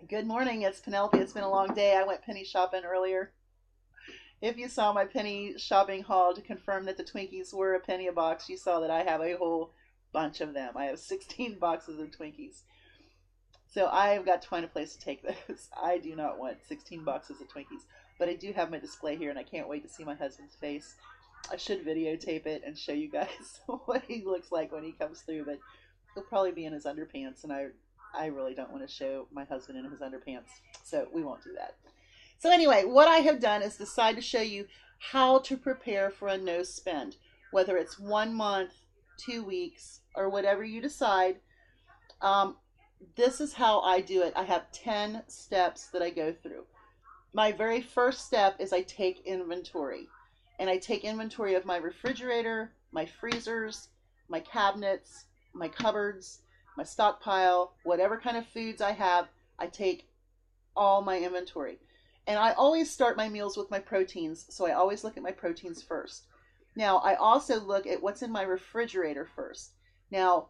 Good morning, it's Penelope. It's been a long day. I went penny shopping earlier. If you saw my penny shopping haul to confirm that the Twinkies were a penny a box, you saw that I have a whole bunch of them. I have 16 boxes of Twinkies. So I've got to find a place to take those. I do not want 16 boxes of Twinkies, but I do have my display here and I can't wait to see my husband's face. I should videotape it and show you guys what he looks like when he comes through, but he'll probably be in his underpants, and I really don't want to show my husband in his underpants, so we won't do that. So anyway, what I have done is decide to show you how to prepare for a no spend, whether it's 1 month, 2 weeks, or whatever you decide. Um, this is how I do it. I have 10 steps that I go through. My very first step is I take inventory. And I take inventory of my refrigerator, my freezers, my cabinets, my cupboards, my stockpile, whatever kind of foods I have, I take all my inventory. And I always start my meals with my proteins, so I always look at my proteins first. Now, I also look at what's in my refrigerator first. Now,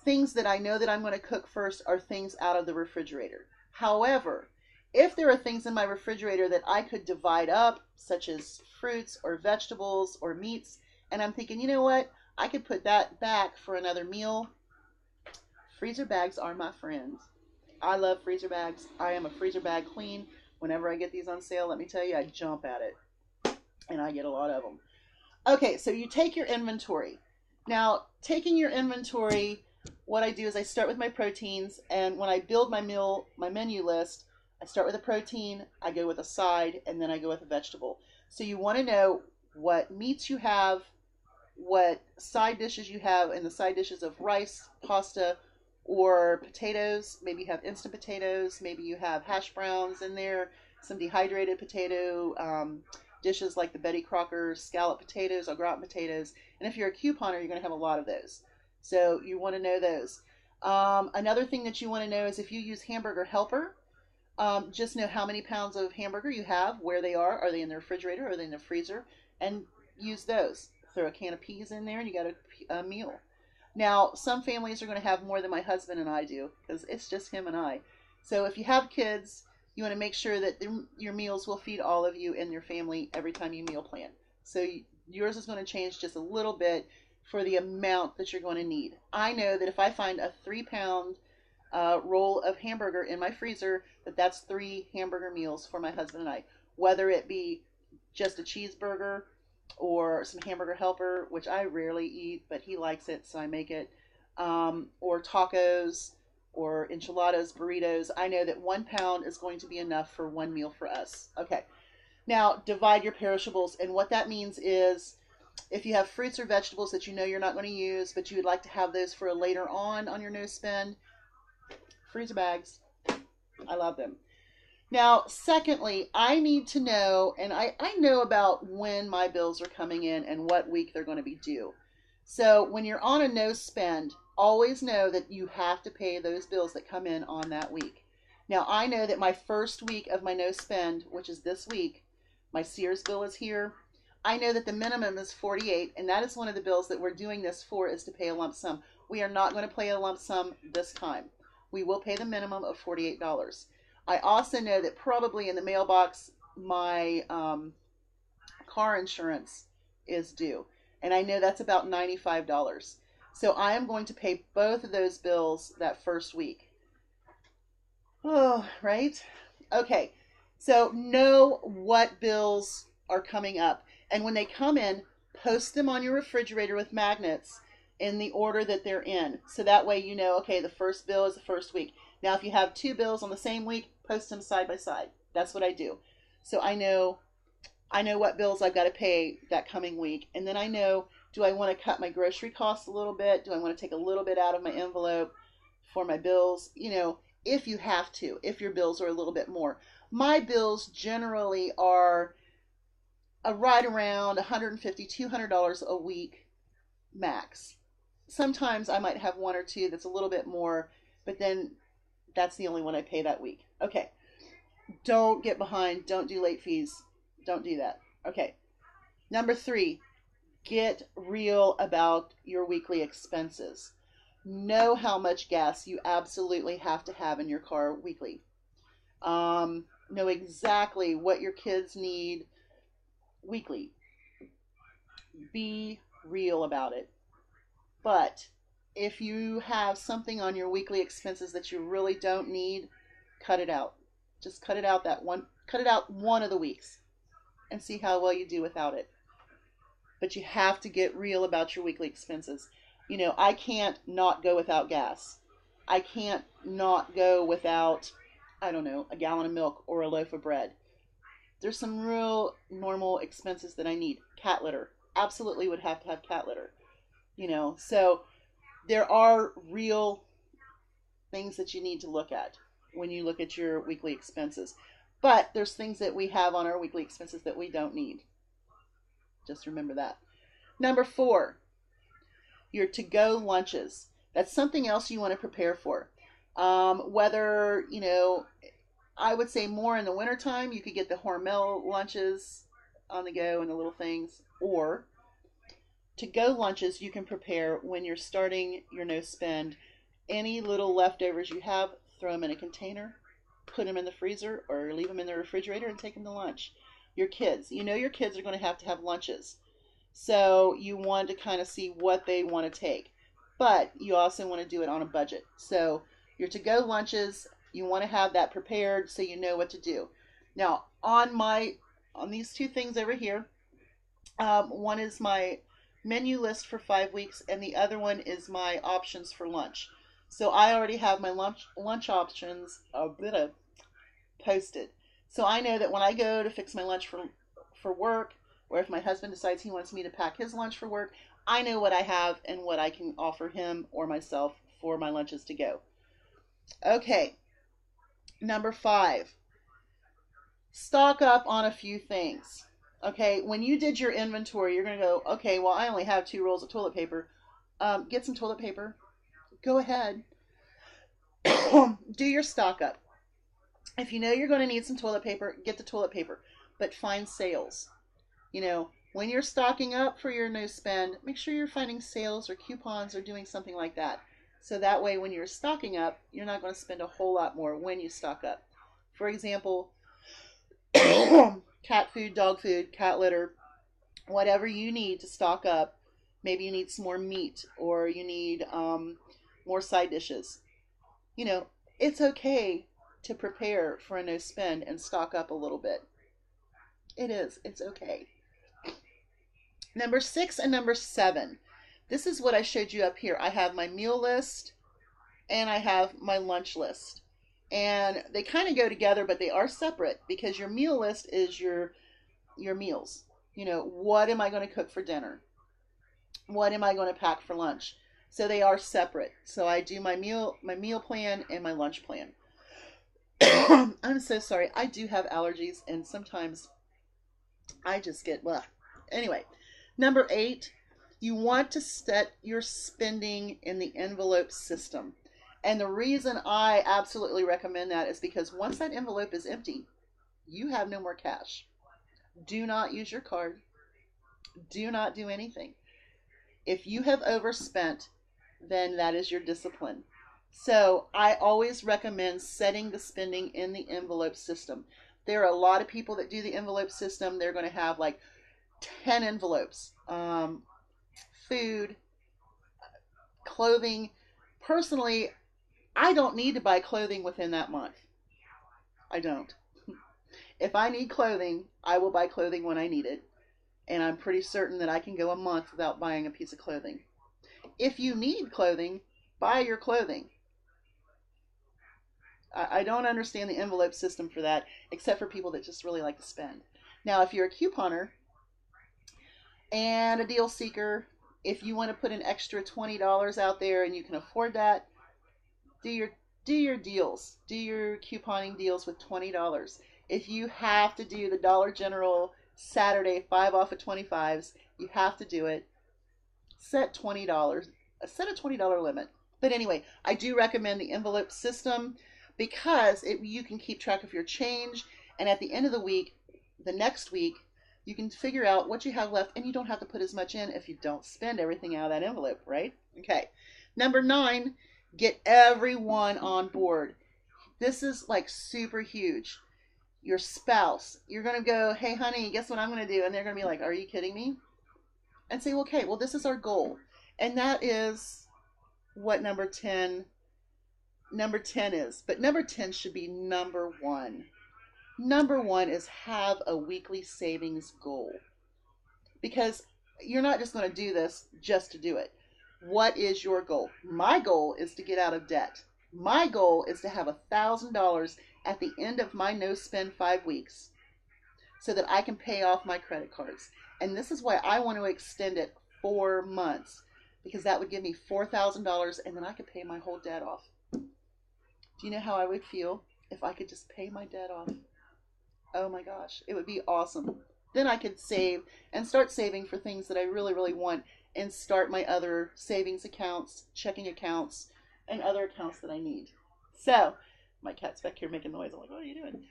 things that I know that I'm going to cook first are things out of the refrigerator. However, if there are things in my refrigerator that I could divide up, such as fruits or vegetables or meats, and I'm thinking, you know what, I could put that back for another meal. Freezer bags are my friends. I love freezer bags. I am a freezer bag queen. Whenever I get these on sale, let me tell you, I jump at it, and I get a lot of them. Okay, so you take your inventory. Now, taking your inventory, what I do is I start with my proteins, and when I build my menu list, I start with a protein, I go with a side, and then I go with a vegetable. So you want to know what meats you have, what side dishes you have, and the side dishes of rice, pasta, or potatoes. Maybe you have instant potatoes, maybe you have hash browns in there, some dehydrated potato dishes like the Betty Crocker scallop potatoes or gratin potatoes. And if you're a couponer, you're going to have a lot of those. So you want to know those. Another thing that you want to know is if you use Hamburger Helper, just know how many pounds of hamburger you have, where they are. Are they in the refrigerator? Are they in the freezer? And use those. Throw a can of peas in there and you got a meal. Now, some families are going to have more than my husband and I do because it's just him and I. So if you have kids, you want to make sure that your meals will feed all of you and your family every time you meal plan. So yours is going to change just a little bit for the amount that you're going to need. I know that if I find a 3 pound roll of hamburger in my freezer, that's 3 hamburger meals for my husband and I. Whether it be just a cheeseburger or some Hamburger Helper, which I rarely eat, but he likes it, so I make it, or tacos, or enchiladas, burritos. I know that 1 pound is going to be enough for one meal for us. Okay, now divide your perishables, and what that means is if you have fruits or vegetables that you know you're not going to use, but you would like to have those for later on your no spend, freezer bags. I love them. Now, secondly, I need to know, and I know about when my bills are coming in and what week they're going to be due. So when you're on a no spend, always know that you have to pay those bills that come in on that week. Now, I know that my first week of my no spend, which is this week, my Sears bill is here. I know that the minimum is 48, and that is one of the bills that we're doing this for, is to pay a lump sum. We are not going to pay a lump sum this time. We will pay the minimum of $48. I also know that probably in the mailbox, my car insurance is due. And I know that's about $95. So I am going to pay both of those bills that first week. Oh, right? Okay. So know what bills are coming up. And when they come in, post them on your refrigerator with magnets in the order that they're in. So that way you know, okay, the first bill is the first week. Now, if you have 2 bills on the same week, post them side by side. That's what I do. So I know what bills I've got to pay that coming week. And then I know, do I want to cut my grocery costs a little bit? Do I want to take a little bit out of my envelope for my bills? You know, if you have to, if your bills are a little bit more. My bills generally are right around $150, $200 a week max. Sometimes I might have one or two that's a little bit more, but then that's the only one I pay that week. Okay. Don't get behind. Don't do late fees. Don't do that. Okay. Number 3, get real about your weekly expenses. know how much gas you absolutely have to have in your car weekly. Know exactly what your kids need weekly. Be real about it. But if you have something on your weekly expenses that you really don't need, cut it out. Just cut it out cut it out one of the weeks and see how well you do without it. But you have to get real about your weekly expenses. You know, I can't not go without gas. I can't not go without, I don't know, a gallon of milk or a loaf of bread. There's some real normal expenses that I need. Cat litter. Absolutely would have to have cat litter. You know, so there are real things that you need to look at when you look at your weekly expenses. But there's things that we have on our weekly expenses that we don't need. Just remember that. Number 4, your to-go lunches. That's something else you want to prepare for. Whether, you know, I would say more in the wintertime, you could get the Hormel lunches on the go and the little things. Or to-go lunches you can prepare when you're starting your no spend. Any little leftovers you have, throw them in a container, put them in the freezer, or leave them in the refrigerator and take them to lunch. Your kids, you know your kids are going to have lunches. So you want to kind of see what they want to take. But you also want to do it on a budget. So your to-go lunches, you want to have that prepared so you know what to do. Now, on these two things over here, one is my menu list for 5 weeks, and the other one is my options for lunch. So I already have my lunch options posted. So I know that when I go to fix my lunch for work, or if my husband decides he wants me to pack his lunch for work, I know what I have and what I can offer him or myself for my lunches to go. Okay, number 5, stock up on a few things. Okay, when you did your inventory, you're going to go, okay, well, I only have 2 rolls of toilet paper. Get some toilet paper. Go ahead. Do your stock up. If you know you're going to need some toilet paper, get the toilet paper. But find sales. You know, when you're stocking up for your no spend, make sure you're finding sales or coupons or doing something like that. So that way when you're stocking up, you're not going to spend a whole lot more when you stock up. For example, cat food, dog food, cat litter, whatever you need to stock up. Maybe you need some more meat, or you need more side dishes. You know, it's okay to prepare for a no spend and stock up a little bit. It is. It's okay. Number 6 and number 7. This is what I showed you up here. I have my meal list and I have my lunch list. And they kind of go together, but they are separate, because your meal list is your meals. You know, what am I going to cook for dinner? What am I going to pack for lunch? So they are separate. So I do my meal plan and my lunch plan. I'm so sorry. I do have allergies, and sometimes I just get blah. Anyway, number 8, you want to set your spending in the envelope system. And the reason I absolutely recommend that is because once that envelope is empty, you have no more cash. Do not use your card. Do not do anything. If you have overspent, then that is your discipline. So I always recommend setting the spending in the envelope system. There are a lot of people that do the envelope system. They're going to have like 10 envelopes. Food, clothing. Personally, I don't need to buy clothing within that month. I don't. If I need clothing, I will buy clothing when I need it. And I'm pretty certain that I can go a month without buying a piece of clothing. If you need clothing, buy your clothing. I don't understand the envelope system for that, except for people that just really like to spend. Now, if you're a couponer and a deal seeker, if you want to put an extra $20 out there and you can afford that, do your deals. Do your couponing deals with $20. If you have to do the Dollar General Saturday 5 off of 25s, you have to do it. Set $20. Set a $20 limit. But anyway, I do recommend the envelope system because you can keep track of your change, and at the end of the week, the next week, You can figure out what you have left, and you don't have to put as much in if you don't spend everything out of that envelope, right? Okay. Number 9, get everyone on board. This is like super huge. Your spouse, you're going to go, hey, honey, guess what I'm going to do? And they're going to be like, are you kidding me? And say, okay, well, this is our goal. And that is what number 10 is. But number 10 should be number 1. Number 1 is have a weekly savings goal. Because you're not just going to do this just to do it. What is your goal? My goal is to get out of debt. My goal is to have $1,000 at the end of my no spend 5 weeks so that I can pay off my credit cards. And this is why I want to extend it 4 months, because that would give me $4,000 and then I could pay my whole debt off. Do you know how I would feel if I could just pay my debt off? Oh my gosh, it would be awesome. Then I could save and start saving for things that I really, really want and start my other savings accounts, checking accounts, and other accounts that I need. So, my cat's back here making noise. I'm like, what are you doing?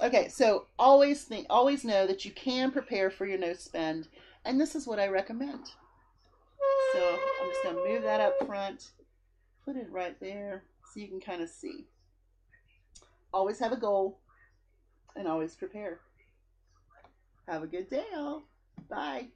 Okay, so always know that you can prepare for your no spend, and this is what I recommend. So I'm just going to move that up front, put it right there so you can kind of see. Always have a goal and always prepare. Have a good day, all. Bye.